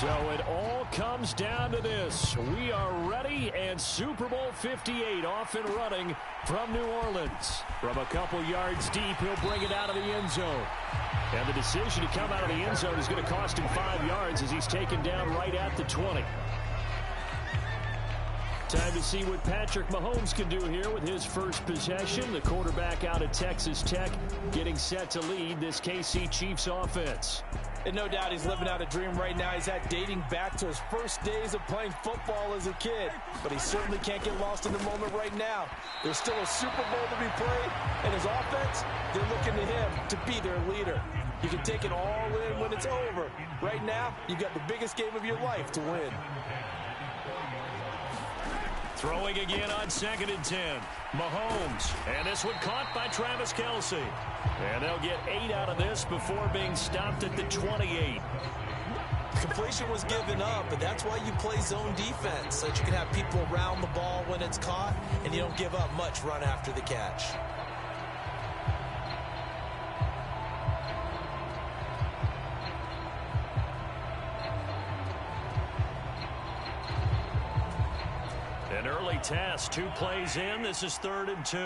So it all comes down to this. We are ready, and Super Bowl 58 off and running from New Orleans. From a couple yards deep, he'll bring it out of the end zone. And the decision to come out of the end zone is going to cost him 5 yards as he's taken down right at the 20. Time to see what Patrick Mahomes can do here with his first possession. The quarterback out of Texas Tech getting set to lead this KC Chiefs offense. And no doubt he's living out a dream right now. He's had dating back to his first days of playing football as a kid. But he certainly can't get lost in the moment right now. There's still a Super Bowl to be played. And his offense, they're looking to him to be their leader. You can take it all in when it's over. Right now, you've got the biggest game of your life to win. Throwing again on 2nd and 10. Mahomes. And this one caught by Travis Kelce. And they'll get 8 out of this before being stopped at the 28. Completion was given up, but that's why you play zone defense, so that you can have people around the ball when it's caught, and you don't give up much run after the catch. An early test, 2 plays in. This is 3rd and 2.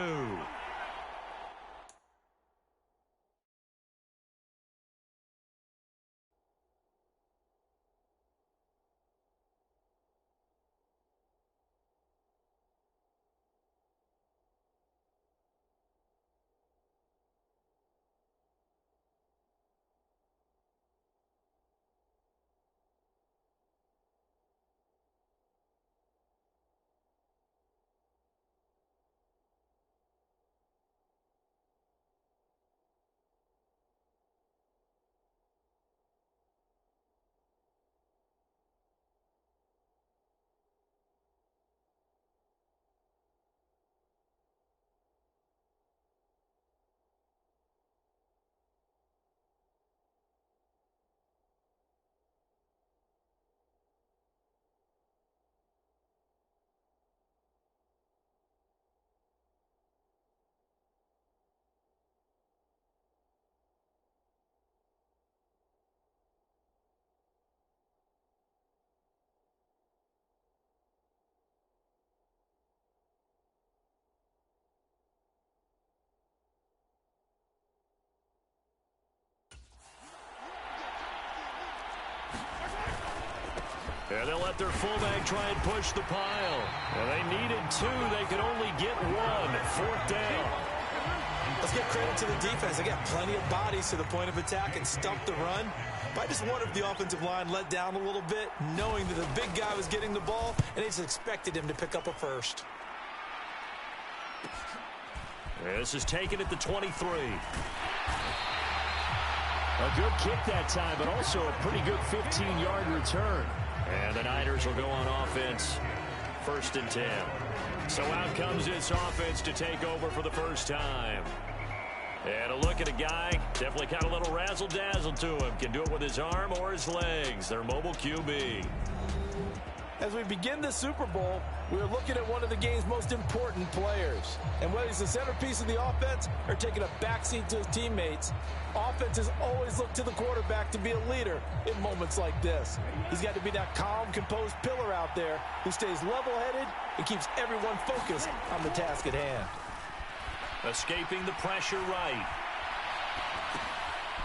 And they'll let their fullback try and push the pile. And they needed 2. They could only get 1. 4th down. Let's give credit to the defense. They got plenty of bodies to the point of attack and stumped the run. But I just wondered if the offensive line let down a little bit, knowing that the big guy was getting the ball, and they just expected him to pick up a first. This is taken at the 23. A good kick that time, but also a pretty good 15-yard return. And the Niners will go on offense, 1st and 10. So out comes this offense to take over for the first time. And a look at a guy, definitely got a little razzle-dazzle to him. Can do it with his arm or his legs. Their mobile QB. As we begin the Super Bowl, we're looking at one of the game's most important players. And whether he's the centerpiece of the offense or taking a backseat to his teammates, offenses always look to the quarterback to be a leader in moments like this. He's got to be that calm, composed pillar out there who stays level-headed and keeps everyone focused on the task at hand. Escaping the pressure right.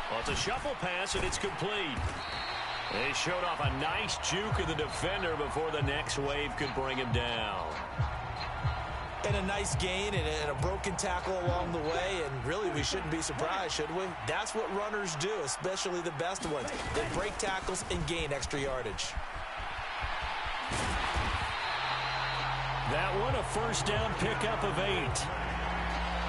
Well, it's a shuffle pass, and it's complete. They showed off a nice juke of the defender before the next wave could bring him down. And a nice gain and a broken tackle along the way, and really we shouldn't be surprised, should we? That's what runners do, especially the best ones. They break tackles and gain extra yardage. That one a first down pickup of 8.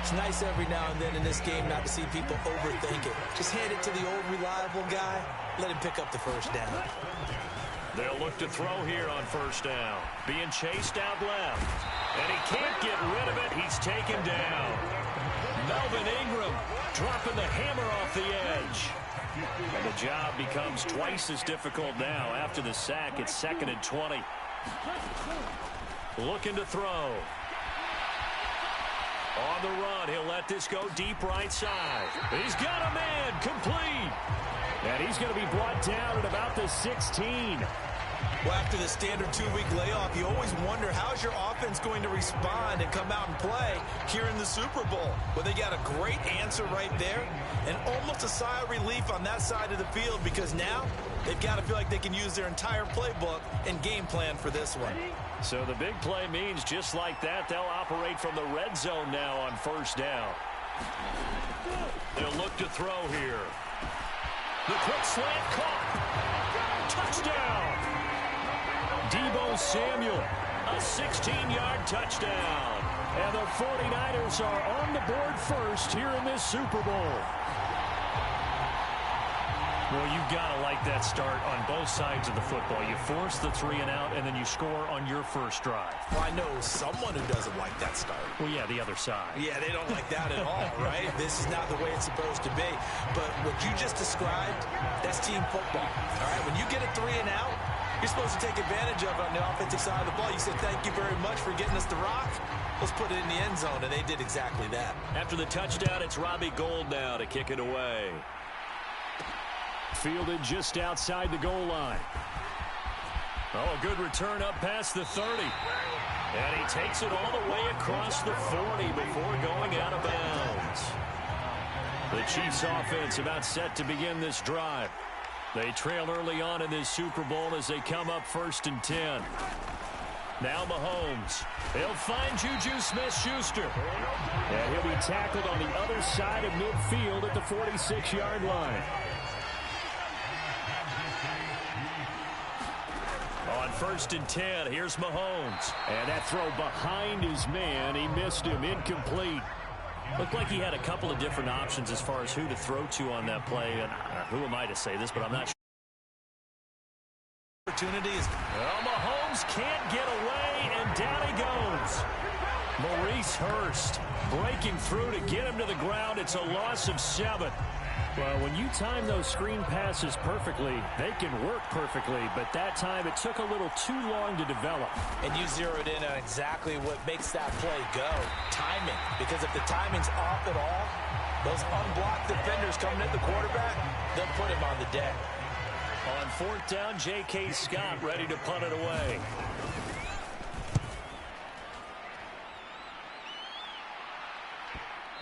It's nice every now and then in this game not to see people overthink it. Just hand it to the old reliable guy. Let him pick up the first down. They'll look to throw here on 1st down. Being chased out left. And he can't get rid of it. He's taken down. Melvin Ingram dropping the hammer off the edge. And the job becomes twice as difficult now. After the sack, it's 2nd and 20. Looking to throw. On the run, he'll let this go deep right side. He's got a man, complete. And he's going to be brought down at about the 16. Well, after the standard 2-week layoff, you always wonder how's your offense going to respond and come out and play here in the Super Bowl. Well, they got a great answer right there and almost a sigh of relief on that side of the field because now they've got to feel like they can use their entire playbook and game plan for this one. So the big play means just like that, they'll operate from the red zone now on first down. They'll look to throw here. The quick slant caught. Touchdown. Deebo Samuel, a 16-yard touchdown. And the 49ers are on the board first here in this Super Bowl. Well, you've got to like that start on both sides of the football. You force the 3 and out, and then you score on your first drive. Well, I know someone who doesn't like that start. Well, yeah, the other side. Yeah, they don't like that at all, right? This is not the way it's supposed to be. But what you just described, that's team football. All right, when you get a 3 and out, you're supposed to take advantage of it on the offensive side of the ball. You said, thank you very much for getting us the rock. Let's put it in the end zone, and they did exactly that. After the touchdown, it's Robbie Gould now to kick it away. Fielded just outside the goal line. Oh, a good return up past the 30. And he takes it all the way across the 40 before going out of bounds. The Chiefs offense about set to begin this drive. They trail early on in this Super Bowl as they come up 1st and 10. Now Mahomes. He'll find Juju Smith-Schuster. And he'll be tackled on the other side of midfield at the 46-yard line. On 1st and 10, here's Mahomes. And that throw behind his man. He missed him. Incomplete. Looked like he had a couple of different options as far as who to throw to on that play. And who am I to say this, but I'm not sure. Opportunities. Well, Mahomes can't get away, and down he goes. Maurice Hurst breaking through to get him to the ground. It's a loss of 7. Well, when you time those screen passes perfectly, they can work perfectly, but that time it took a little too long to develop. And you zeroed in on exactly what makes that play go. Timing. Because if the timing's off at all, those unblocked defenders coming at the quarterback, they'll put him on the deck. On 4th down, J.K. Scott ready to punt it away.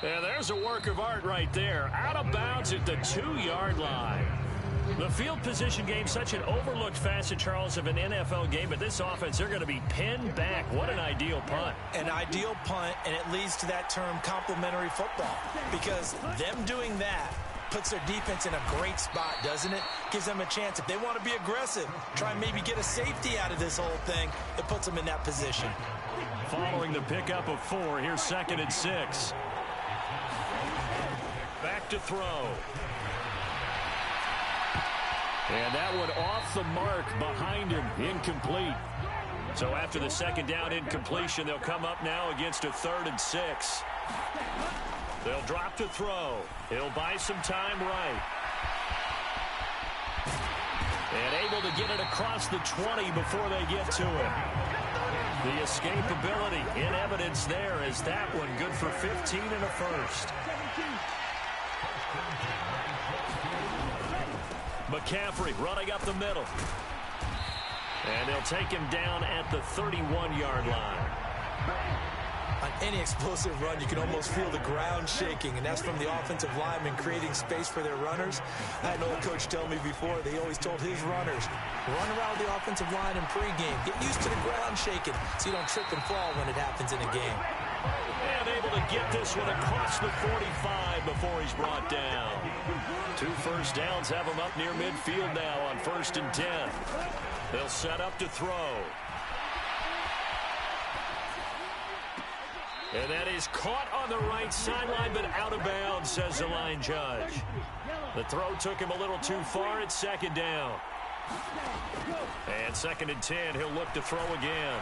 And there's a work of art right there. Out of bounds at the 2-yard line. The field position game, such an overlooked facet, Charles, of an NFL game. But this offense, they're going to be pinned back. What an ideal punt. An ideal punt, and it leads to that term complementary football. Because them doing that puts their defense in a great spot, doesn't it? Gives them a chance. If they want to be aggressive, try and maybe get a safety out of this whole thing, it puts them in that position. Following the pickup of 4, here's 2nd and 6. Back to throw. And that one off the mark behind him. Incomplete. So after the 2nd down incompletion, they'll come up now against a 3rd and 6. They'll drop to throw. He'll buy some time right. And able to get it across the 20 before they get to him. The escapability in evidence there is that one good for 15 and a first. McCaffrey running up the middle. And they'll take him down at the 31-yard line. On any explosive run, you can almost feel the ground shaking, and that's from the offensive linemen creating space for their runners. I had an old coach tell me before, they always told his runners, run around the offensive line in pregame. Get used to the ground shaking so you don't trip and fall when it happens in a game. And able to get this one across the 45 before he's brought down. 2 first downs have him up near midfield now on 1st and 10. They'll set up to throw. And that is caught on the right sideline, but out of bounds, says the line judge. The throw took him a little too far. It's 2nd down. And 2nd and 10, he'll look to throw again.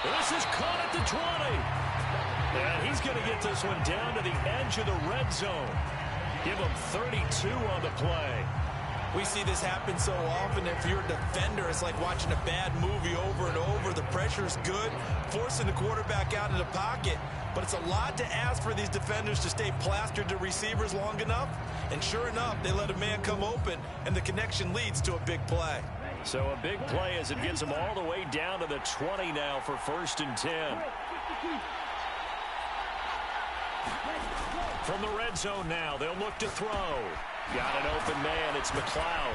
This is caught at the 20. And he's going to get this one down to the edge of the red zone. Give him 32 on the play. We see this happen so often. If you're a defender, it's like watching a bad movie over and over. The pressure is good, forcing the quarterback out of the pocket. But it's a lot to ask for these defenders to stay plastered to receivers long enough. And sure enough, they let a man come open, and the connection leads to a big play. So a big play as it gets them all the way down to the 20 now for 1st and 10. From the red zone now, they'll look to throw. Got an open man, it's McLeod.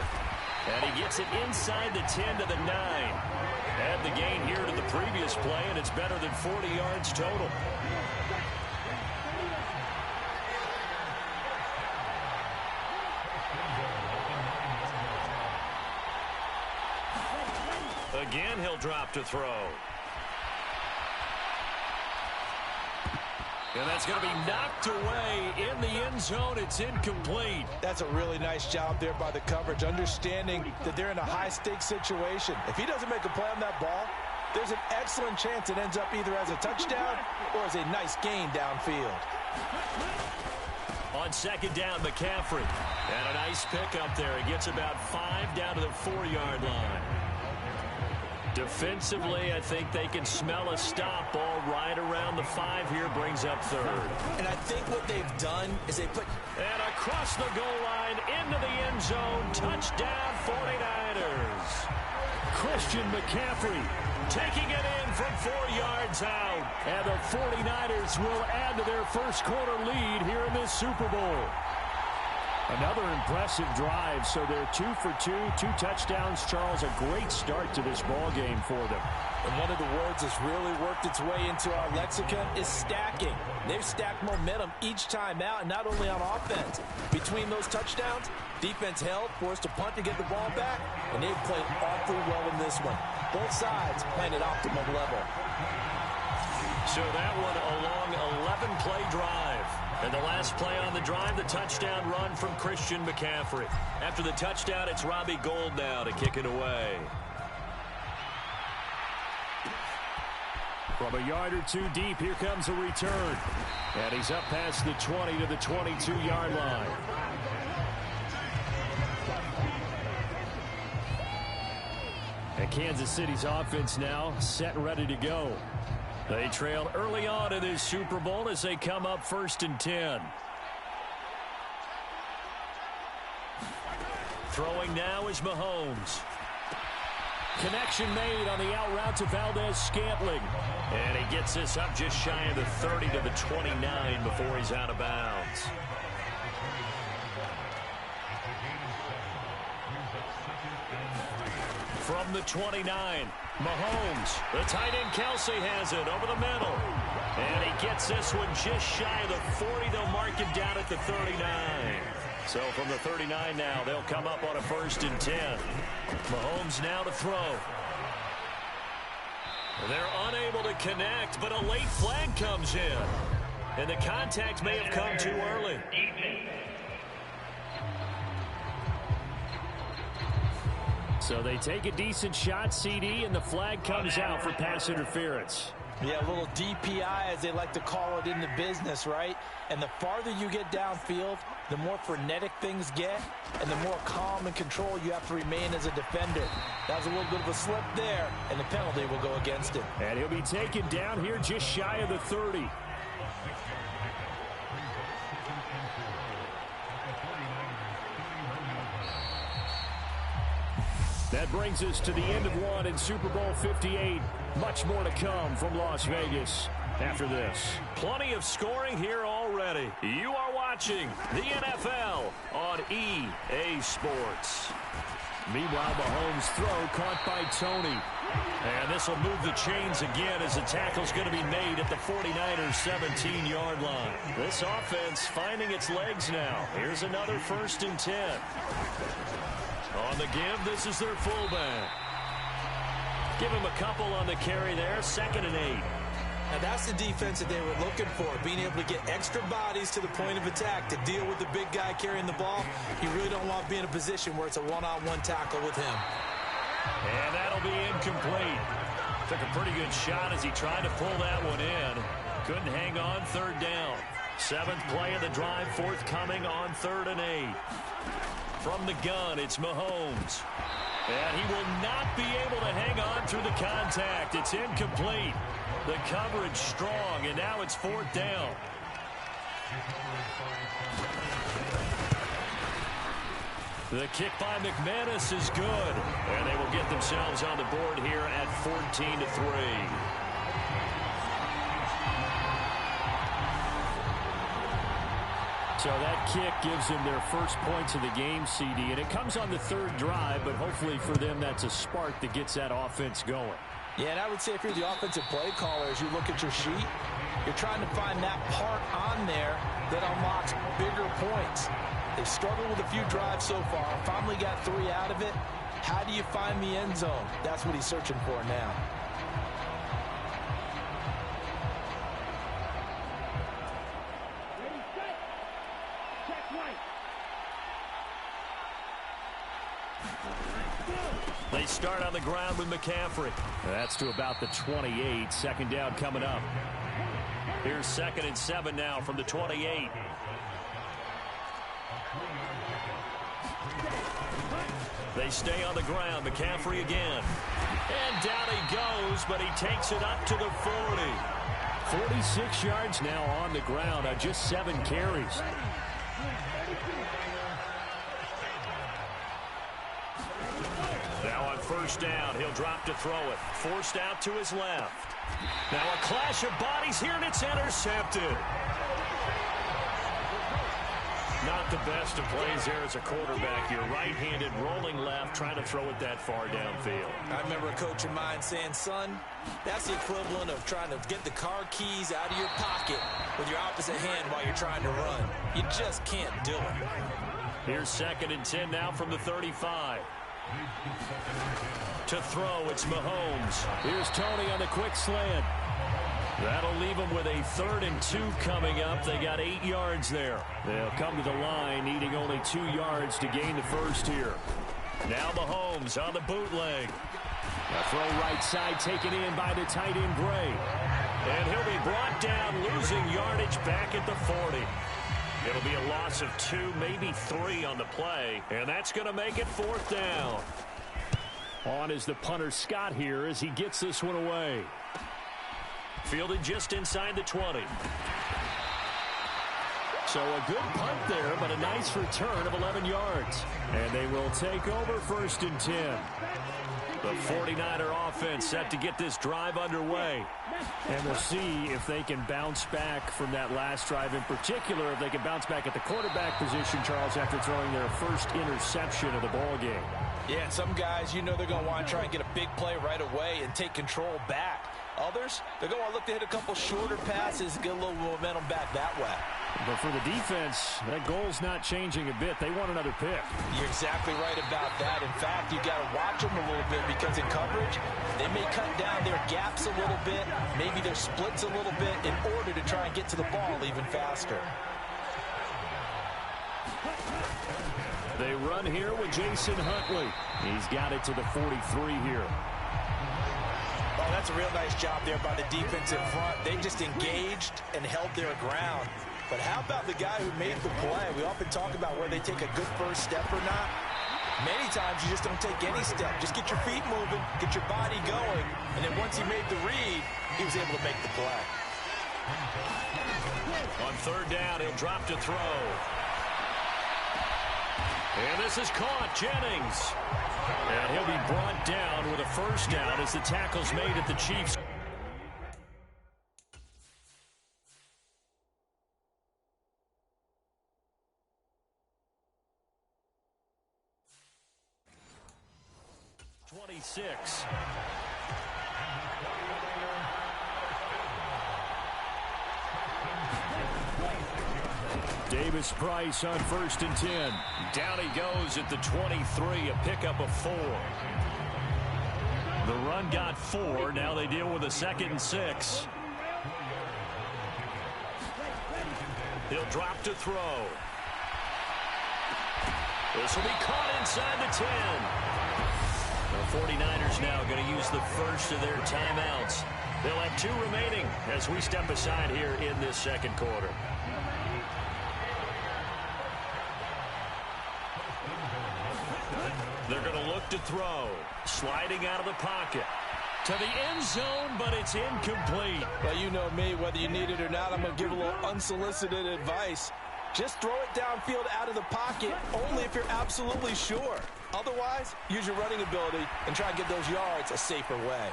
And he gets it inside the 10 to the 9. Add the gain here to the previous play, and it's better than 40 yards total. Again, he'll drop to throw. And that's going to be knocked away in the end zone. It's incomplete. That's a really nice job there by the coverage, understanding that they're in a high-stakes situation. If he doesn't make a play on that ball, there's an excellent chance it ends up either as a touchdown or as a nice gain downfield. On 2nd down, McCaffrey. And a nice pickup there. He gets about 5 down to the 4-yard line. Defensively, I think they can smell a stop. Ball right around the 5 here, brings up 3rd. And I think what they've done is they put... And across the goal line, into the end zone, touchdown 49ers. Christian McCaffrey taking it in from 4 yards out. And the 49ers will add to their first quarter lead here in this Super Bowl. Another impressive drive, so they're 2 for 2, 2 touchdowns. Charles, a great start to this ball game for them. And one of the words that's really worked its way into our lexicon is stacking. They've stacked momentum each time out, and not only on offense. Between those touchdowns, defense held, forced to punt to get the ball back, and they've played awfully well in this one. Both sides playing at optimum level. So that one a long 11-play drive. And the last play on the drive, the touchdown run from Christian McCaffrey. After the touchdown, it's Robbie Gould now to kick it away. From a yard or 2 deep, here comes a return. And he's up past the 20 to the 22-yard line. And Kansas City's offense now set and ready to go. They trail early on in this Super Bowl as they come up 1st and 10. Throwing now is Mahomes. Connection made on the out route to Valdez-Scantling. And he gets this up just shy of the 30 to the 29 before he's out of bounds. From the 29, Mahomes. The tight end Kelsey has it over the middle. And he gets this one just shy of the 40. They'll mark him down at the 39. So from the 39 now, they'll come up on a 1st and 10. Mahomes now to throw. They're unable to connect, but a late flag comes in. And the contact may have come too early. So they take a decent shot, CD, and the flag comes out for pass interference. Yeah, a little DPI, as they like to call it in the business, right? And the farther you get downfield, the more frenetic things get, and the more calm and control you have to remain as a defender. That was a little bit of a slip there, and the penalty will go against him. And he'll be taken down here just shy of the 30. That brings us to the end of one in Super Bowl 58. Much more to come from Las Vegas after this. Plenty of scoring here already. You are watching the NFL on EA Sports. Meanwhile, Mahomes' throw caught by Tony. And this will move the chains again as the tackle's going to be made at the 49ers' 17-yard line. This offense finding its legs now. Here's another 1st and 10. On the give, this is their fullback. Give him a couple on the carry there, 2nd and 8. Now that's the defense that they were looking for, being able to get extra bodies to the point of attack to deal with the big guy carrying the ball. You really don't want to be in a position where it's a one-on-one tackle with him. And that'll be incomplete. Took a pretty good shot as he tried to pull that one in. Couldn't hang on, 3rd down. 7th play of the drive, forthcoming on 3rd and 8. From the gun, it's Mahomes. And he will not be able to hang on through the contact. It's incomplete. The coverage strong, and now it's 4th down. The kick by McManus is good. And they will get themselves on the board here at 14-3. So that kick gives them their first points of the game, CD, and it comes on the 3rd drive, but hopefully for them that's a spark that gets that offense going. Yeah, and I would say if you're the offensive play caller, as you look at your sheet, you're trying to find that part on there that unlocks bigger points. They've struggled with a few drives so far, finally got 3 out of it. How do you find the end zone? That's what he's searching for now. They start on the ground with McCaffrey. That's to about the 28. 2nd down coming up. Here's 2nd and 7 now from the 28. They stay on the ground. McCaffrey again. And down he goes, but he takes it up to the 40. 46 yards now on the ground on just 7 carries. Now on 1st down, he'll drop to throw it. Forced out to his left. Now a clash of bodies here, and it's intercepted. Not the best of plays there as a quarterback. You're right-handed, rolling left, trying to throw it that far downfield. I remember a coach of mine saying, son, that's the equivalent of trying to get the car keys out of your pocket with your opposite hand while you're trying to run. You just can't do it. Here's 2nd and 10 now from the 35. To throw, it's Mahomes. Here's Tony on the quick slant. That'll leave them with a 3rd and 2 coming up. They got 8 yards there. They'll come to the line, needing only 2 yards to gain the first here. Now Mahomes on the bootleg. A throw right side taken in by the tight end Gray. And he'll be brought down, losing yardage back at the 40. It'll be a loss of 2, maybe 3 on the play. And that's going to make it 4th down. On is the punter Scott here as he gets this one away. Fielded just inside the 20. So a good punt there, but a nice return of 11 yards. And they will take over 1st and 10. The 49er offense set to get this drive underway. And we'll see if they can bounce back from that last drive, in particular if they can bounce back at the quarterback position, Charles, after throwing their first interception of the ball game. Yeah, some guys, you know they're going to want to try and get a big play right away and take control back. Others, they're going to look to hit a couple shorter passes, get a little momentum back that way. But for the defense, that goal's not changing a bit. They want another pick. You're exactly right about that. In fact, you got to watch them a little bit because in coverage, they may cut down their gaps a little bit, maybe their splits a little bit in order to try and get to the ball even faster. They run here with Jason Huntley. He's got it to the 43 here. Oh, that's a real nice job there by the defensive front. They just engaged and held their ground. But how about the guy who made the play? We often talk about where they take a good first step or not. Many times you just don't take any step. Just get your feet moving, get your body going, and then once he made the read, he was able to make the play. On 3rd down, he'll drop to throw. And this is caught, Jennings. And he'll be brought down with a 1st down as the tackle's made at the Chiefs. Davis Price on 1st and 10. Down he goes at the 23, a pickup of 4. The run got 4. Now they deal with a 2nd and 6. He'll drop to throw. This will be caught inside the 10. The 49ers now going to use the first of their timeouts. They'll have 2 remaining as we step aside here in this 2nd quarter. to throw. Sliding out of the pocket. To the end zone, but it's incomplete. Well, you know me, whether you need it or not, I'm going to give a little unsolicited advice. Just throw it downfield out of the pocket, only if you're absolutely sure. Otherwise, use your running ability and try and get those yards a safer way.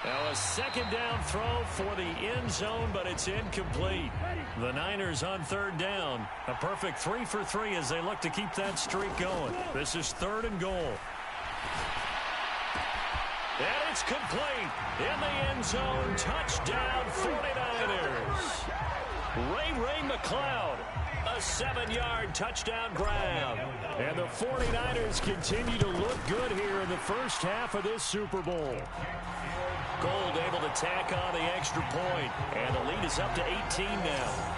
Now a second down throw for the end zone, but it's incomplete. The Niners on third down. A perfect 3 for 3 as they look to keep that streak going. This is 3rd and goal. And it's complete. In the end zone, touchdown 49ers. Ray McLeod, a 7-yard touchdown grab. And the 49ers continue to look good here in the first half of this Super Bowl. Gold able to tack on the extra point, and the lead is up to 18 now.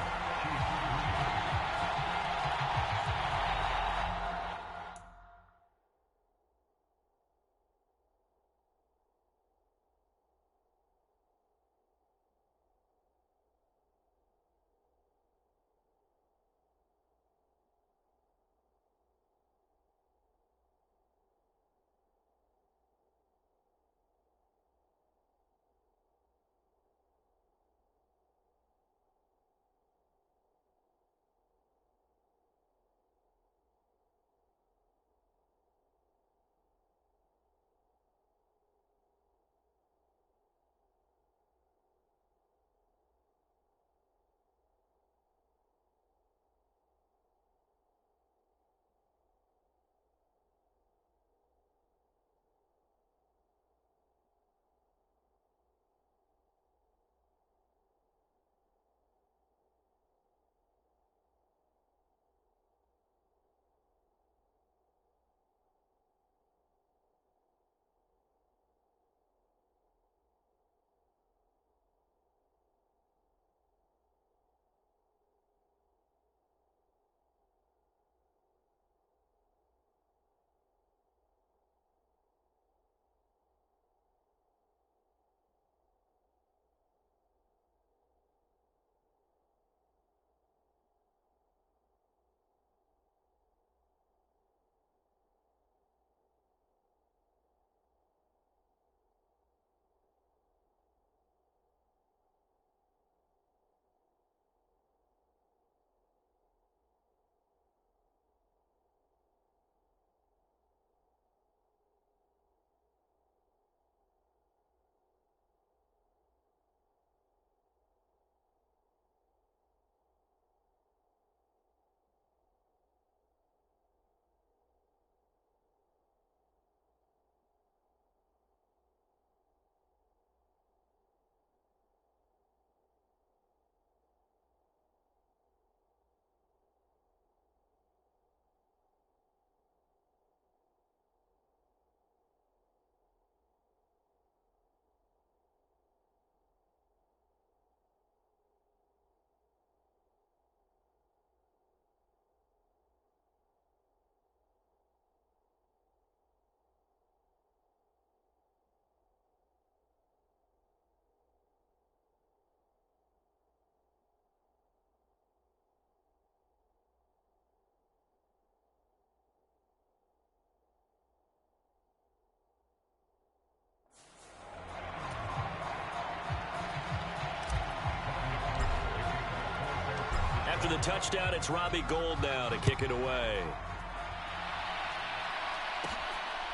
After the touchdown, it's Robbie Gould now to kick it away.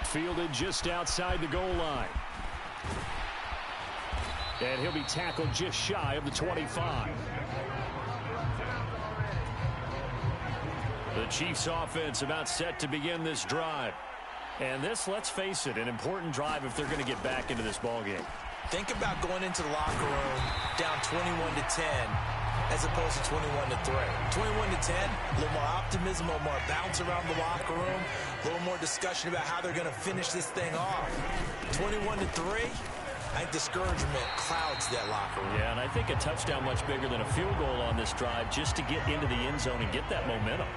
Fielded just outside the goal line. And he'll be tackled just shy of the 25. The Chiefs offense about set to begin this drive. And this, let's face it, an important drive if they're going to get back into this ballgame. Think about going into the locker room down 21-10 as opposed to 21-3. 21-10, a little more optimism, a little more bounce around the locker room, a little more discussion about how they're going to finish this thing off. 21-3, I think discouragement clouds that locker room. Yeah, and I think a touchdown much bigger than a field goal on this drive just to get into the end zone and get that momentum.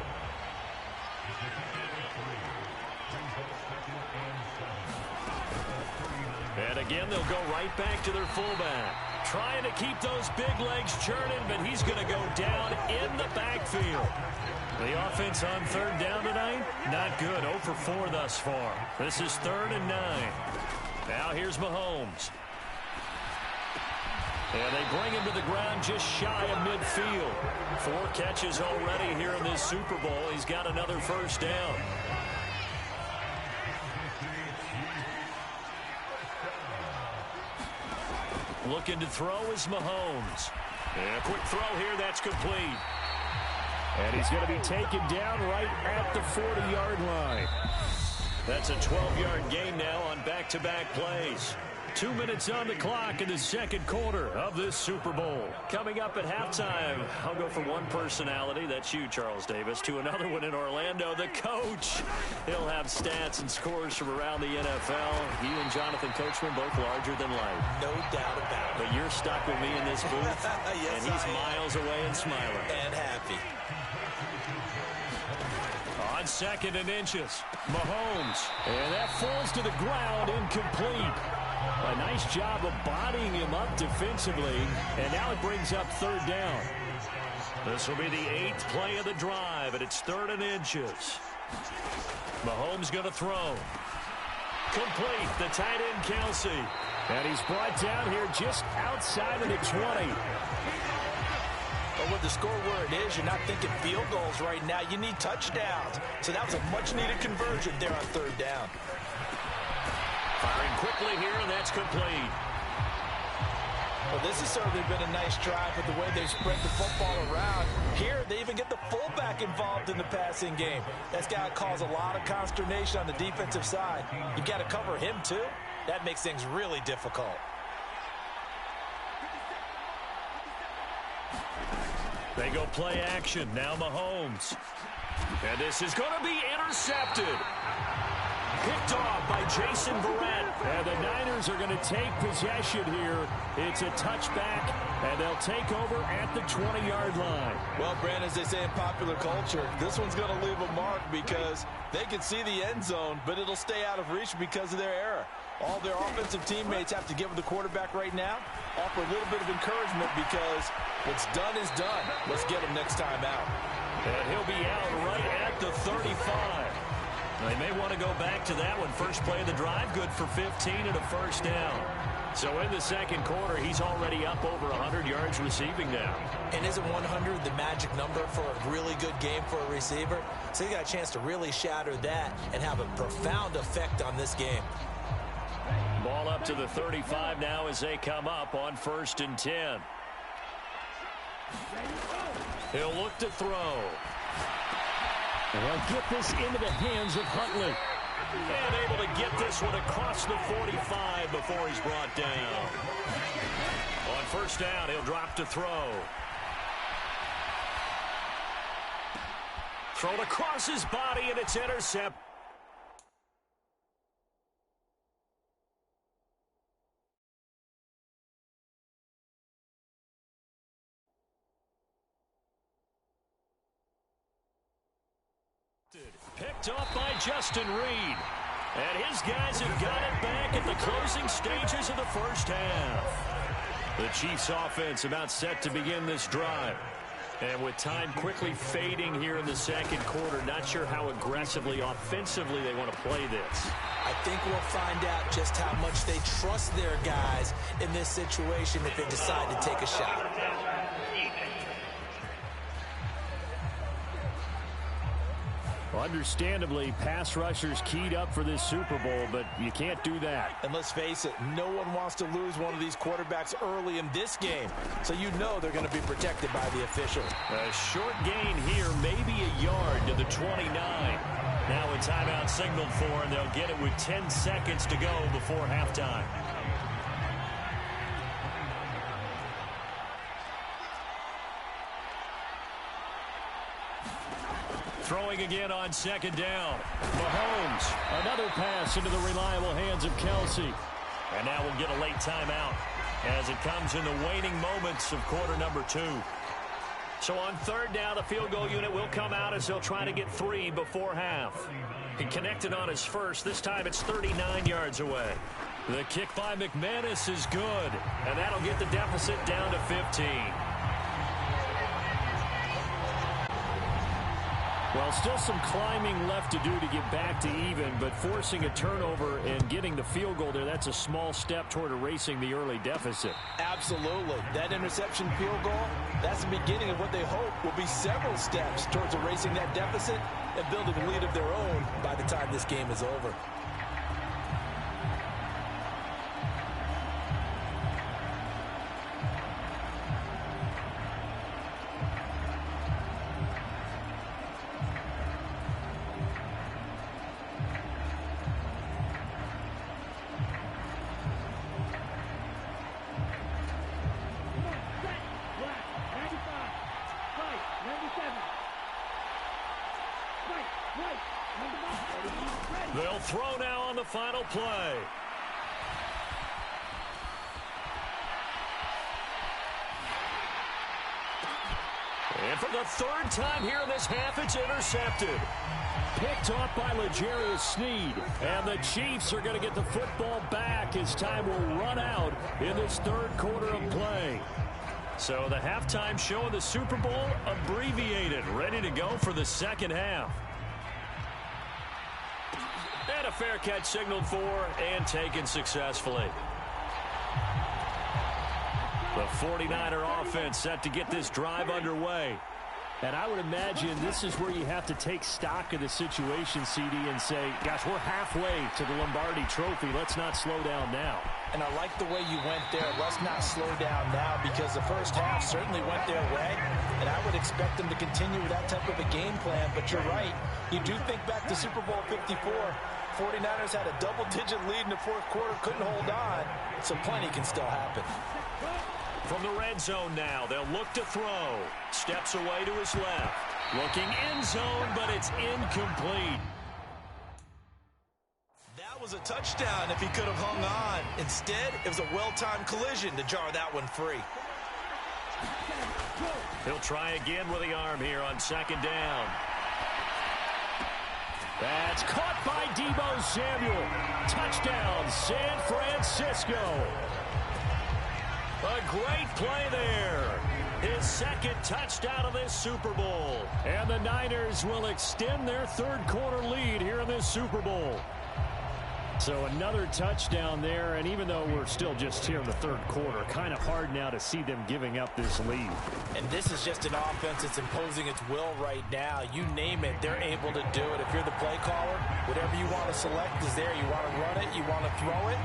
And again, they'll go right back to their fullback. Trying to keep those big legs churning, but he's going to go down in the backfield. The offense on third down tonight, not good. 0 for 4 thus far. This is 3rd and 9. Now here's Mahomes. And they bring him to the ground just shy of midfield. 4 catches already here in this Super Bowl. He's got another first down. Looking to throw is Mahomes. And a quick throw here, that's complete. And he's going to be taken down right at the 40-yard line. That's a 12-yard gain now on back-to-back plays. 2 minutes on the clock in the second quarter of this Super Bowl. Coming up at halftime, I'll go from one personality, that's you, Charles Davis, to another one in Orlando, the coach. He'll have stats and scores from around the NFL. He and Jonathan Coachman both larger than life. No doubt about it. But you're stuck with me in this booth, yes, and he's miles away and smiling. And happy. On 2nd and inches, Mahomes. And that falls to the ground, incomplete. A nice job of bodying him up defensively, and now it brings up 3rd down. This will be the 8th play of the drive, and it's 3rd and inches. Mahomes going to throw. Complete, the tight end Kelsey. And he's brought down here just outside of the 20. But with the score where it is, you're not thinking field goals right now. You need touchdowns. So that was a much-needed conversion there on 3rd down. Firing quickly here, and that's complete. Well, this has certainly been a nice drive with the way they've spread the football around. Here, they even get the fullback involved in the passing game. That's got to cause a lot of consternation on the defensive side. You've got to cover him, too. That makes things really difficult. They go play action. Now Mahomes. And this is going to be intercepted. Picked off by Jason Verrett. And the Niners are going to take possession here. It's a touchback, and they'll take over at the 20-yard line. Well, Brandon, as they say in popular culture, this one's going to leave a mark because they can see the end zone, but it'll stay out of reach because of their error. All their offensive teammates have to give the quarterback right now, offer a little bit of encouragement because what's done is done. Let's get him next time out. And he'll be out right at the 35. They may want to go back to that one. First play of the drive, good for 15 and a first down. So in the second quarter, he's already up over 100 yards receiving now. And isn't 100 the magic number for a really good game for a receiver? So you got a chance to really shatter that and have a profound effect on this game. Ball up to the 35 now as they come up on 1st and 10. He'll look to throw. And they'll get this into the hands of Huntley. And able to get this one across the 45 before he's brought down. On 1st down, he'll drop to throw. Thrown across his body, and it's intercepted. Picked off by Justin Reed. And his guys have got it back at the closing stages of the first half. The Chiefs offense about set to begin this drive. And with time quickly fading here in the second quarter, not sure how aggressively, offensively they want to play this. I think we'll find out just how much they trust their guys in this situation if they decide to take a shot. Understandably, pass rushers keyed up for this Super Bowl, but you can't do that. And let's face it, no one wants to lose one of these quarterbacks early in this game. So you know they're going to be protected by the officials. A short gain here, maybe a yard to the 29. Now a timeout signaled for, and they'll get it with 10 seconds to go before halftime. Throwing again on 2nd down. Mahomes, another pass into the reliable hands of Kelsey. And now we'll get a late timeout as it comes in the waning moments of quarter number 2. So on 3rd down, the field goal unit will come out as they'll try to get 3 before half. He connected on his first. This time it's 39 yards away. The kick by McManus is good, and that'll get the deficit down to 15. Well, still some climbing left to do to get back to even, but forcing a turnover and getting the field goal there, that's a small step toward erasing the early deficit. Absolutely. That interception field goal, that's the beginning of what they hope will be several steps towards erasing that deficit and building a lead of their own by the time this game is over. They'll throw now on the final play. And for the third time here in this half, it's intercepted. Picked off by L'Jarius Sneed. And the Chiefs are going to get the football back as time will run out in this third quarter of play. So the halftime show of the Super Bowl abbreviated, ready to go for the second half. And a fair catch signaled for and taken successfully. The 49er offense set to get this drive underway. And I would imagine this is where you have to take stock of the situation, CD, and say, gosh, we're halfway to the Lombardi Trophy. Let's not slow down now. And I like the way you went there. Let's not slow down now, because the first half certainly went their way. And I would expect them to continue with that type of a game plan. But you're right. You do think back to Super Bowl 54. 49ers had a double-digit lead in the fourth quarter, couldn't hold on, so plenty can still happen. From the red zone now, they'll look to throw. Steps away to his left. Looking end zone, but it's incomplete. That was a touchdown if he could have hung on. Instead, it was a well-timed collision to jar that one free. He'll try again with the arm here on second down. That's caught by Deebo Samuel. Touchdown, San Francisco. A great play there. His second touchdown of this Super Bowl. And the Niners will extend their third quarter lead here in this Super Bowl. So another touchdown there, and even though we're still just here in the third quarter, kind of hard now to see them giving up this lead. And this is just an offense that's imposing its will right now. You name it, they're able to do it. If you're the play caller, whatever you want to select is there. You want to run it, you want to throw it,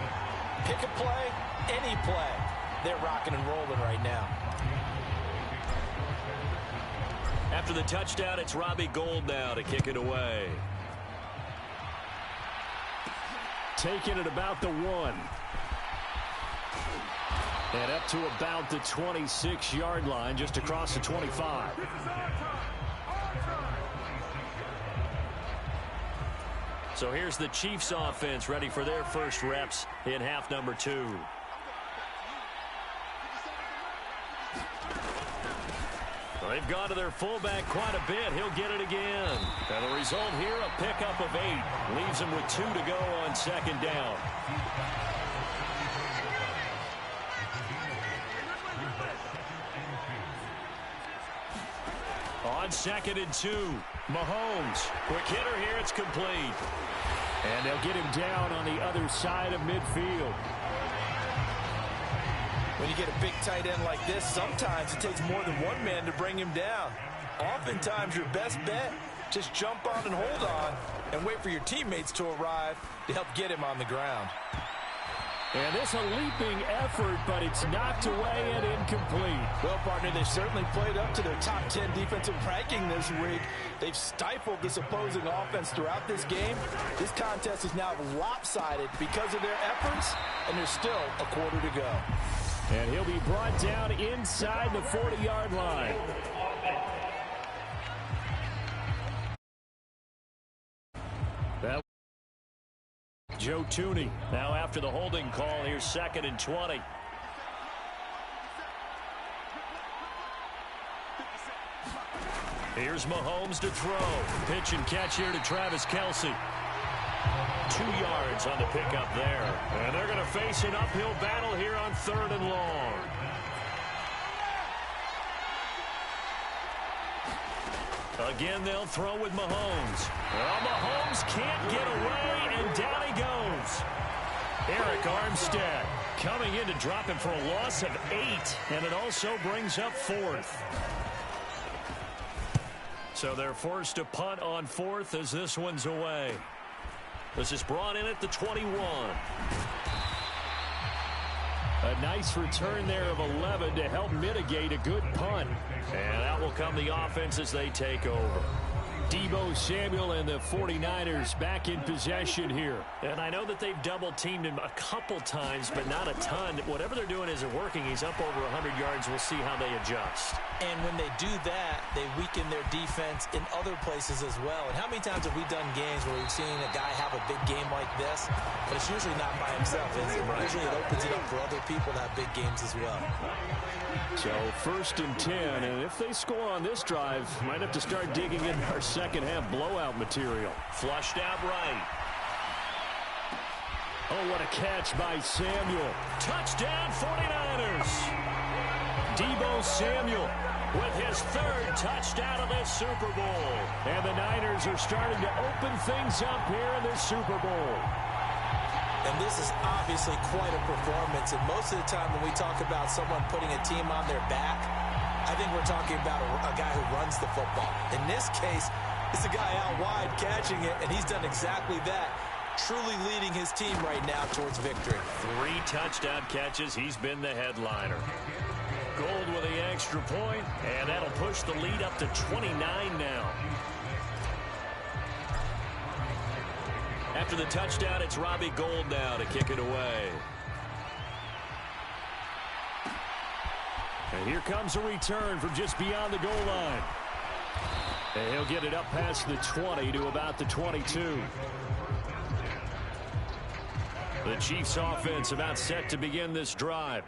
pick a play, any play. They're rocking and rolling right now. After the touchdown, it's Robbie Gould now to kick it away. Taking it about the 1. And up to about the 26-yard line, just across the 25. So here's the Chiefs offense ready for their first reps in half number 2. They've gone to their fullback quite a bit. He'll get it again. And the result here, a pickup of 8. Leaves him with 2 to go on second down. On second and 2, Mahomes. Quick hitter here, it's complete. And they'll get him down on the other side of midfield. When you get a big tight end like this, sometimes it takes more than one man to bring him down. Oftentimes, your best bet, just jump on and hold on and wait for your teammates to arrive to help get him on the ground. And this a leaping effort, but it's knocked away and incomplete. Well, partner, they've certainly played up to their top 10 defensive ranking this week. They've stifled this opposing offense throughout this game. This contest is now lopsided because of their efforts, and there's still a quarter to go. And he'll be brought down inside the 40-yard line. That Joe Tooney. Now after the holding call, here's second and 20. Here's Mahomes to throw. Pitch and catch here to Travis Kelce. 2 yards on the pickup there. And they're going to face an uphill battle here on third and long. Again, they'll throw with Mahomes. Well, Mahomes can't get away, and down he goes. Eric Armstead coming in to drop him for a loss of 8, and it also brings up 4th. So they're forced to punt on 4th as this one's away. This is brought in at the 21. A nice return there of 11 to help mitigate a good punt. And out will come the offense as they take over. Deebo Samuel and the 49ers back in possession here. And I know that they've double-teamed him a couple times, but not a ton. Whatever they're doing isn't working. He's up over 100 yards. We'll see how they adjust. And when they do that, they weaken their defense in other places as well. And how many times have we done games where we've seen a guy have a big game like this, but it's usually not by himself, is it? Usually it opens it up for other people to have big games as well. So 1st and 10, and if they score on this drive, might have to start digging in our second half blowout material. Flushed out right. Oh, what a catch by Samuel. Touchdown 49ers. Deebo Samuel with his 3rd touchdown of this Super Bowl. And the Niners are starting to open things up here in this Super Bowl. And this is obviously quite a performance. And most of the time when we talk about someone putting a team on their back, I think we're talking about a guy who runs the football. In this case, it's a guy out wide catching it, and he's done exactly that. Truly leading his team right now towards victory. 3 touchdown catches. He's been the headliner. Gold with the extra point, and that'll push the lead up to 29 now. After the touchdown, it's Robbie Gould now to kick it away. And here comes a return from just beyond the goal line. And he'll get it up past the 20 to about the 22. The Chiefs offense about set to begin this drive.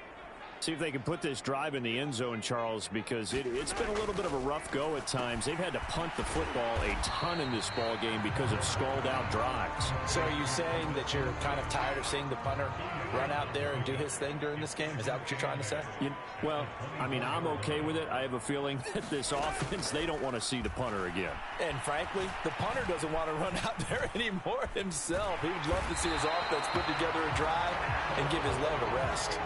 See if they can put this drive in the end zone, Charles, because it's been a little bit of a rough go at times. They've had to punt the football a ton in this ball game because of stalled-out drives. So are you saying that you're kind of tired of seeing the punter run out there and do his thing during this game? Is that what you're trying to say? Well, I mean, I'm okay with it. I have a feeling that this offense, they don't want to see the punter again. And frankly, the punter doesn't want to run out there anymore himself. He would love to see his offense put together a drive and give his leg a rest.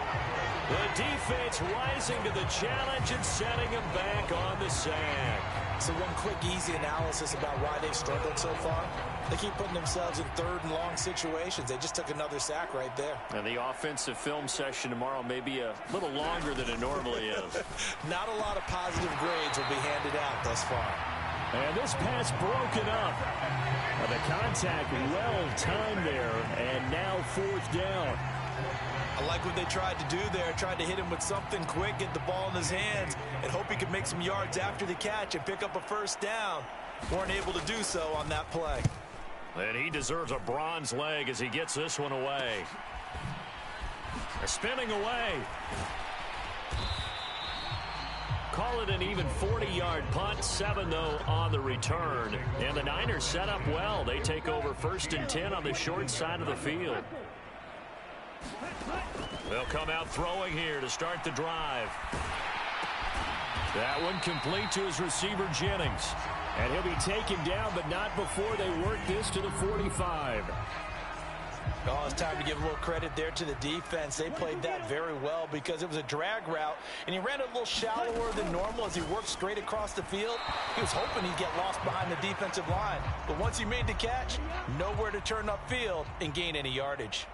The defense rising to the challenge and setting him back on the sack. So one quick, easy analysis about why they've struggled so far. They keep putting themselves in 3rd and long situations. They just took another sack right there. And the offensive film session tomorrow may be a little longer than it normally is. Not a lot of positive grades will be handed out thus far. And this pass broken up. The contact well timed there, and now 4th down. I like what they tried to do there, tried to hit him with something quick, get the ball in his hands, and hope he could make some yards after the catch and pick up a 1st down. Weren't able to do so on that play. And he deserves a bronze leg as he gets this one away. Spinning away. Call it an even 40-yard punt, 7 though on the return. And the Niners set up well. They take over 1st and 10 on the short side of the field. They'll come out throwing here to start the drive. That one complete to his receiver, Jennings. And he'll be taken down, but not before they work this to the 45. Oh, it's time to give a little credit there to the defense. They played that very well because it was a drag route, and he ran a little shallower than normal as he worked straight across the field. He was hoping he'd get lost behind the defensive line. But once he made the catch, nowhere to turn upfield and gain any yardage.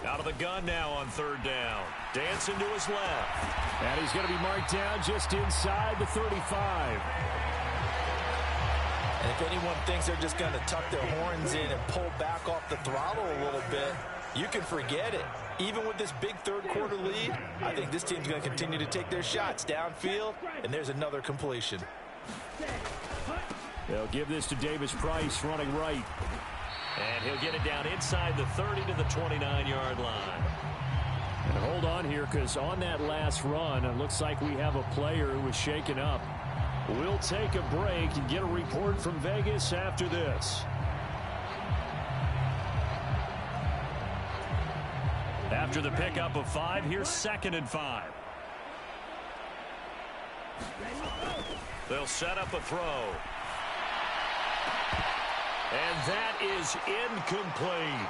Out of the gun now on 3rd down. Dancing to his left. And he's going to be marked down just inside the 35. And if anyone thinks they're just going to tuck their horns in and pull back off the throttle a little bit, you can forget it. Even with this big 3rd quarter lead, I think this team's going to continue to take their shots downfield, and there's another completion. They'll give this to Davis Price running right. And he'll get it down inside the 30 to the 29-yard line. And hold on here, because on that last run, it looks like we have a player who was shaken up. We'll take a break and get a report from Vegas after this. After the pickup of 5, here's 2nd and 5. They'll set up a throw. And that is incomplete.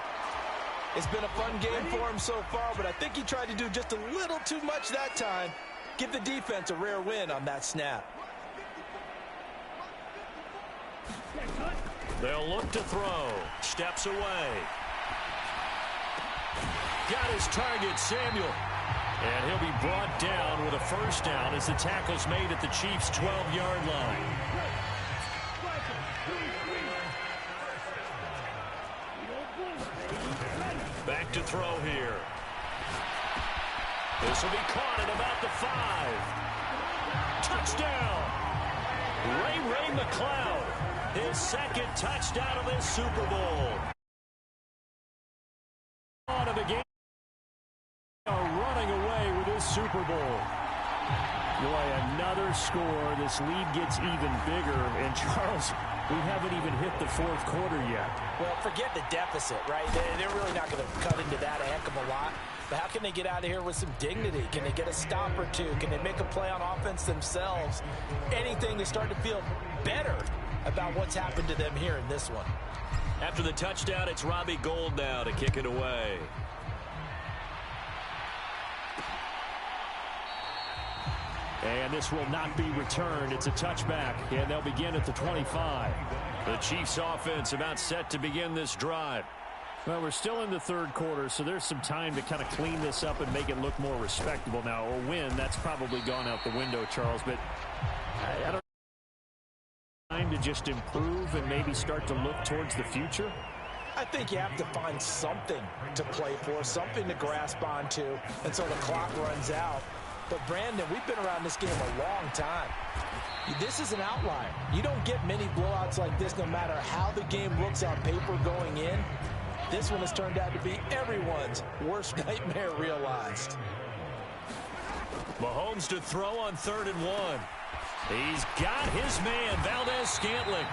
It's been a fun game for him so far, but I think he tried to do just a little too much that time. Give the defense a rare win on that snap. They'll look to throw. Steps away. Got his target, Samuel. And he'll be brought down with a first down as the tackle's made at the Chiefs' 12-yard line. Back to throw here. This will be caught at about the 5. Touchdown! Ray McCloud, his second touchdown of this Super Bowl. On of the game, are running away with this Super Bowl. Boy, another score. This lead gets even bigger. And Charles, we haven't even hit the fourth quarter yet. Well, forget the deficit, right? They're really not going to cut into that a heck of a lot. But how can they get out of here with some dignity? Can they get a stop or two? Can they make a play on offense themselves? Anything to start to feel better about what's happened to them here in this one. After the touchdown, it's Robbie Gould now to kick it away. And this will not be returned. It's a touchback, and they'll begin at the 25. The Chiefs offense about set to begin this drive. Well, we're still in the third quarter, so there's some time to kind of clean this up and make it look more respectable now. A win, that's probably gone out the window, Charles, but I don't know. Time to just improve and maybe start to look towards the future? I think you have to find something to play for, something to grasp onto until the clock runs out. But, Brandon, we've been around this game a long time. This is an outlier. You don't get many blowouts like this no matter how the game looks on paper going in. This one has turned out to be everyone's worst nightmare realized. Mahomes to throw on 3rd and 1. He's got his man, Valdez-Scantling.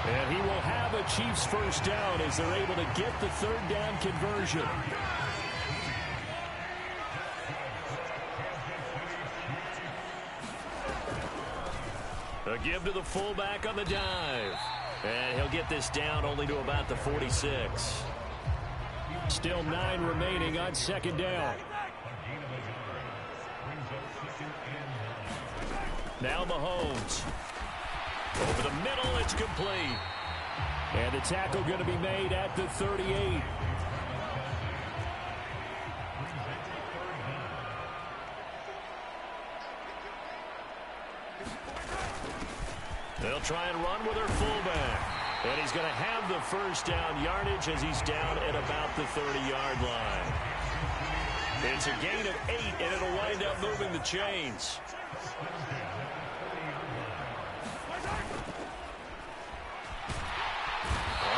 And he will have a Chiefs first down as they're able to get the 3rd down conversion. A give to the fullback on the dive. And he'll get this down only to about the 46. Still 9 remaining on 2nd down. Now Mahomes. Over the middle, it's complete. And the tackle going to be made at the 38. They'll try and run with their fullback. And he's going to have the first down yardage as he's down at about the 30-yard line. It's a gain of 8, and it'll wind up moving the chains.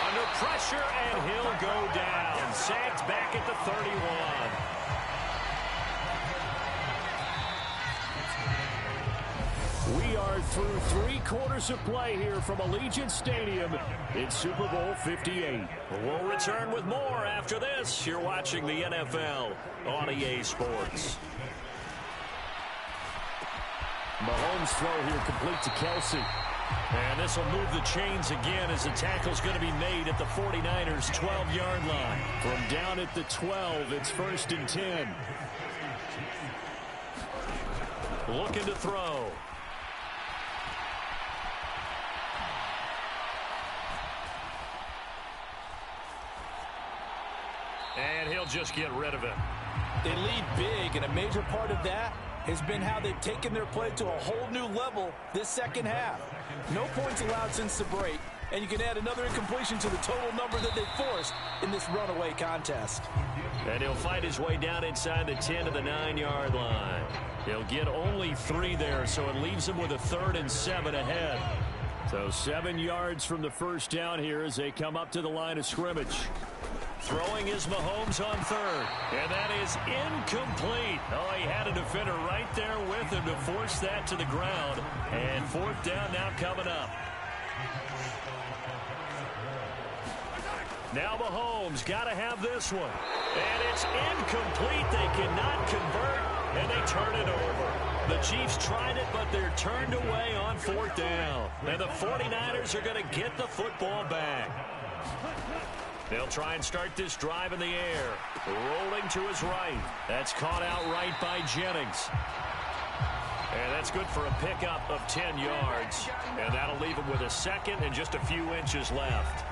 Under pressure, and he'll go down. Sacked back at the 31. We are through 3 quarters of play here from Allegiant Stadium in Super Bowl 58. We'll return with more after this. You're watching the NFL on EA Sports. Mahomes' throw here complete to Kelsey. And this will move the chains again as the tackle's going to be made at the 49ers' 12-yard line. From down at the 12, it's 1st and 10. Looking to throw. And he'll just get rid of it. They lead big, and a major part of that has been how they've taken their play to a whole new level this second half. No points allowed since the break, and you can add another incompletion to the total number that they forced in this runaway contest. And he'll fight his way down inside the 10 to the 9-yard line. He'll get only 3 there, so it leaves him with a 3rd and 7 ahead. So 7 yards from the first down here as they come up to the line of scrimmage. Throwing is Mahomes on 3rd, and that is incomplete. Oh, he had a defender right there with him to force that to the ground. And 4th down now coming up. Now Mahomes got to have this one. And it's incomplete. They cannot convert, and they turn it over. The Chiefs tried it, but they're turned away on 4th down. And the 49ers are going to get the football back. They'll try and start this drive in the air. Rolling to his right. That's caught out right by Jennings. And that's good for a pickup of 10 yards. And that'll leave him with a second and just a few inches left.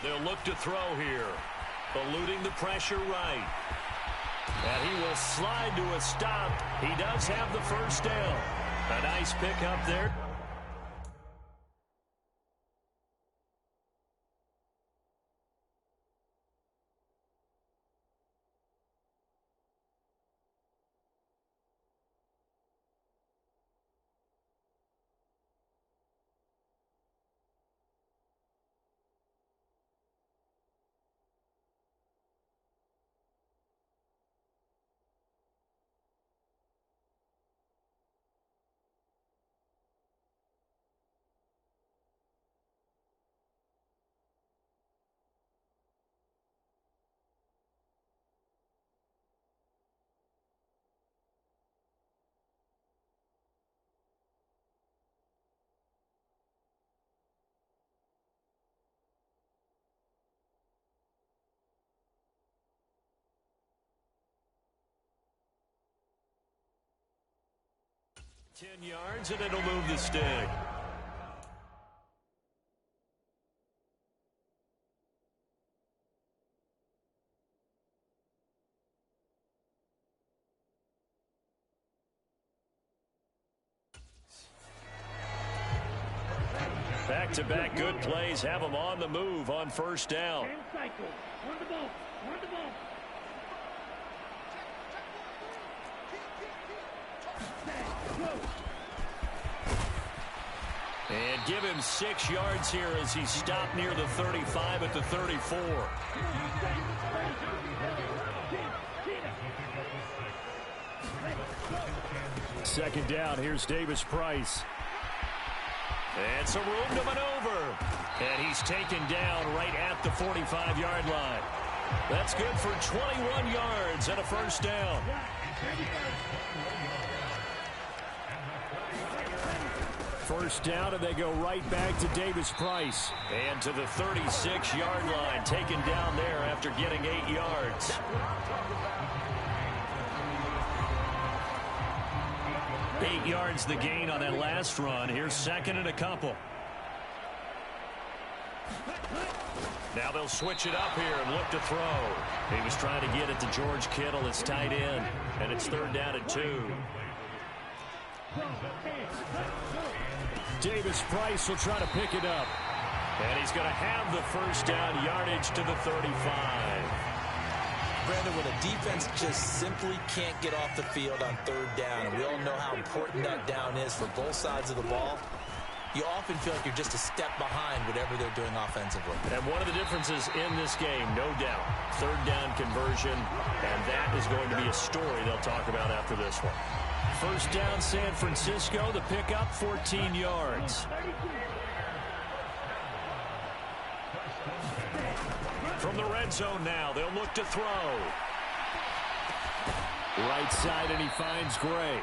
They'll look to throw here. Eluding the pressure right. And he will slide to a stop. He does have the first down. A nice pickup there. Ten yards, and it'll move the stick. Back-to-back good plays have them on the move on 1st down. And give him 6 yards here as he stopped near the 35 at the 34. Second down, here's Davis Price. And some room to maneuver. And he's taken down right at the 45-yard line. That's good for 21 yards and a first down. First down, and they go right back to Davis Price. And to the 36-yard line, taken down there after getting 8 yards. Eight yards the gain on that last run. Here's second and a couple. Now they'll switch it up here and look to throw. He was trying to get it to George Kittle, his tight end, and it's 3rd down and 2. Davis Price will try to pick it up. And he's going to have the first down, yardage to the 35. Brandon, when a defense just simply can't get off the field on 3rd down, and we all know how important that down is for both sides of the ball, you often feel like you're just a step behind whatever they're doing offensively. And one of the differences in this game, no doubt, 3rd down conversion, and that is going to be a story they'll talk about after this one. First down, San Francisco, the pickup, 14 yards. From the red zone now, they'll look to throw. Right side, and he finds Gray.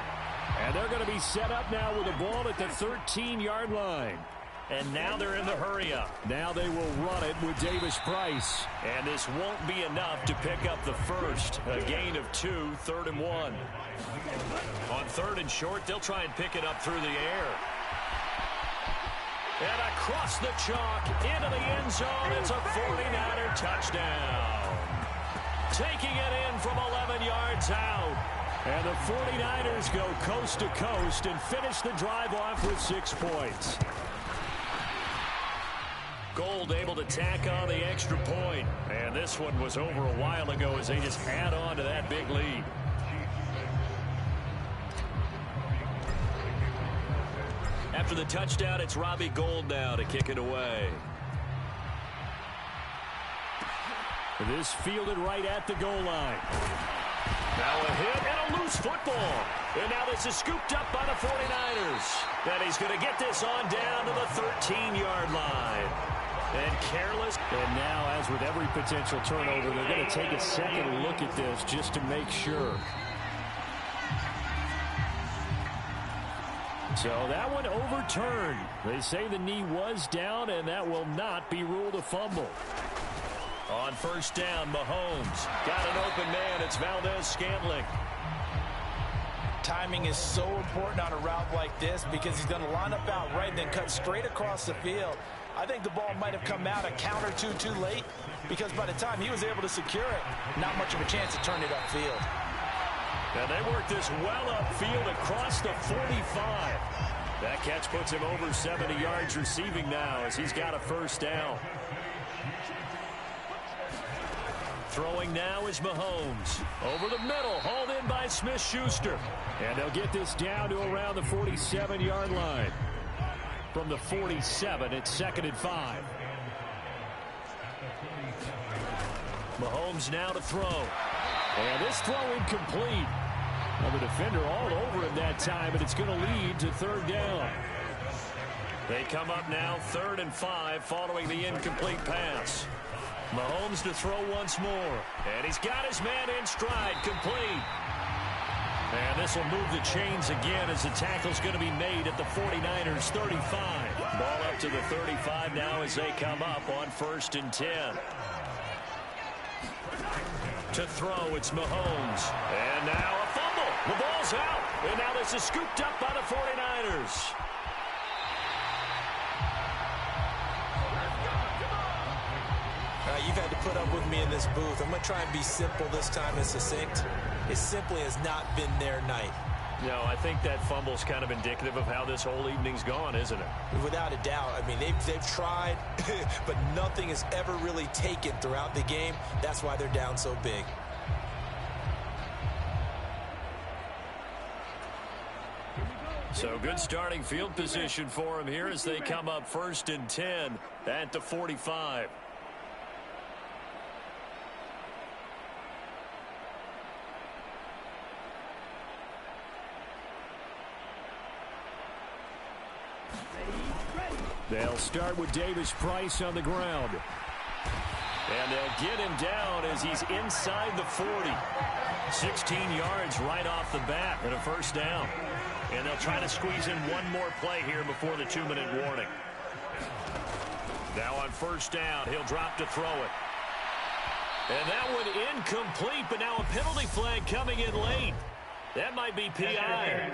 And they're going to be set up now with the ball at the 13-yard line. And now they're in the hurry-up. Now they will run it with Davis Price. And this won't be enough to pick up the first. A gain of 2, 3rd and 1. On 3rd and short, they'll try and pick it up through the air. And across the chalk, into the end zone, it's a 49er touchdown. Taking it in from 11 yards out. And the 49ers go coast to coast and finish the drive off with 6 points. Gold able to tack on the extra point. And this one was over a while ago as they just add on to that big lead. After the touchdown, it's Robbie Gould now to kick it away. This fielded right at the goal line. Now a hit and a loose football. And now this is scooped up by the 49ers. And he's going to get this on down to the 13-yard line. And careless. And now, as with every potential turnover, they're going to take a second look at this just to make sure. So that one overturned. They say the knee was down, and that will not be ruled a fumble. On first down, Mahomes got an open man. It's Valdez-Scantling. Timing is so important on a route like this because he's going to line up out right and then cut straight across the field. I think the ball might have come out a count or two too late because by the time he was able to secure it, not much of a chance to turn it upfield. And they work this well upfield across the 45. That catch puts him over 70 yards receiving now as he's got a first down. Throwing now is Mahomes. Over the middle, hauled in by Smith-Schuster. And they'll get this down to around the 47-yard line. From the 47, it's 2nd and 5. Mahomes now to throw. And this throw incomplete. Well, the defender all over him that time, and it's going to lead to 3rd down. They come up now 3rd and 5 following the incomplete pass. Mahomes to throw once more. And he's got his man in stride, complete. And this will move the chains again as the tackle's going to be made at the 49ers 35. Ball up to the 35 now as they come up on 1st and 10. To throw, it's Mahomes. And now a fumble. The ball's out. And now this is scooped up by the 49ers. You've had to put up with me in this booth. I'm going to try and be simple this time and succinct. It simply has not been their night. No, I think that fumble's kind of indicative of how this whole evening's gone, isn't it? Without a doubt. I mean, they've tried, but nothing is ever really taken throughout the game. That's why they're down so big. So good starting field position for him here as they come up 1st and 10 at the 45. They'll start with Davis Price on the ground. And they'll get him down as he's inside the 40. 16 yards right off the bat and a first down. And they'll try to squeeze in one more play here before the 2-minute warning. Now on first down, he'll drop to throw it. And that one incomplete, but now a penalty flag coming in late. That might be PI.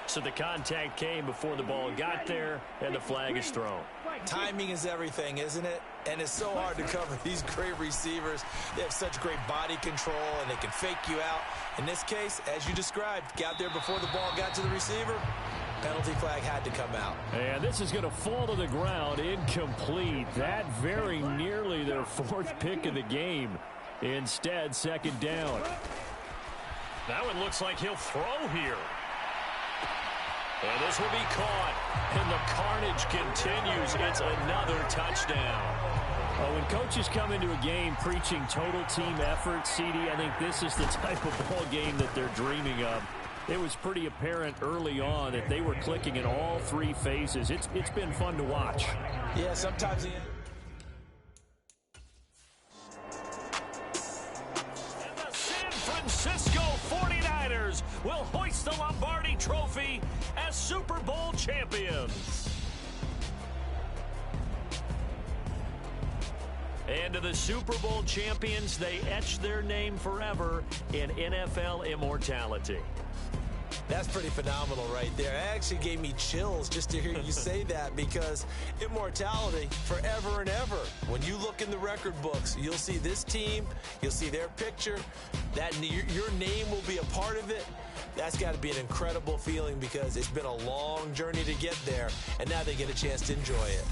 So the contact came before the ball got there, and the flag is thrown. Timing is everything, isn't it? And it's so hard to cover these great receivers. They have such great body control, and they can fake you out. In this case, as you described, got there before the ball got to the receiver. Penalty flag had to come out. And this is going to fall to the ground, incomplete. That very nearly their 4th pick of the game. Instead, 2nd down. That one looks like he'll throw here. And this will be caught. And the carnage continues. It's another touchdown. Well, when coaches come into a game preaching total team effort, CD, I think this is the type of ball game that they're dreaming of. It was pretty apparent early on that they were clicking in all 3 phases. It's been fun to watch. Yeah, sometimes And the San Francisco 49ers will hoist the Lombardi Trophy as Super Bowl champions. And to the Super Bowl champions, they etch their name forever in NFL immortality. That's pretty phenomenal right there. It actually gave me chills just to hear you say that because immortality forever and ever. When you look in the record books, you'll see this team, you'll see their picture, that your name will be a part of it. That's got to be an incredible feeling because it's been a long journey to get there, and now they get a chance to enjoy it.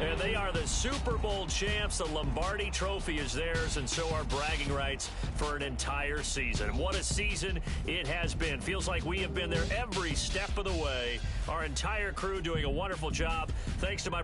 And they are the Super Bowl champs. The Lombardi Trophy is theirs, and so are bragging rights for an entire season. What a season it has been. Feels like we have been there every step of the way. Our entire crew doing a wonderful job. Thanks to my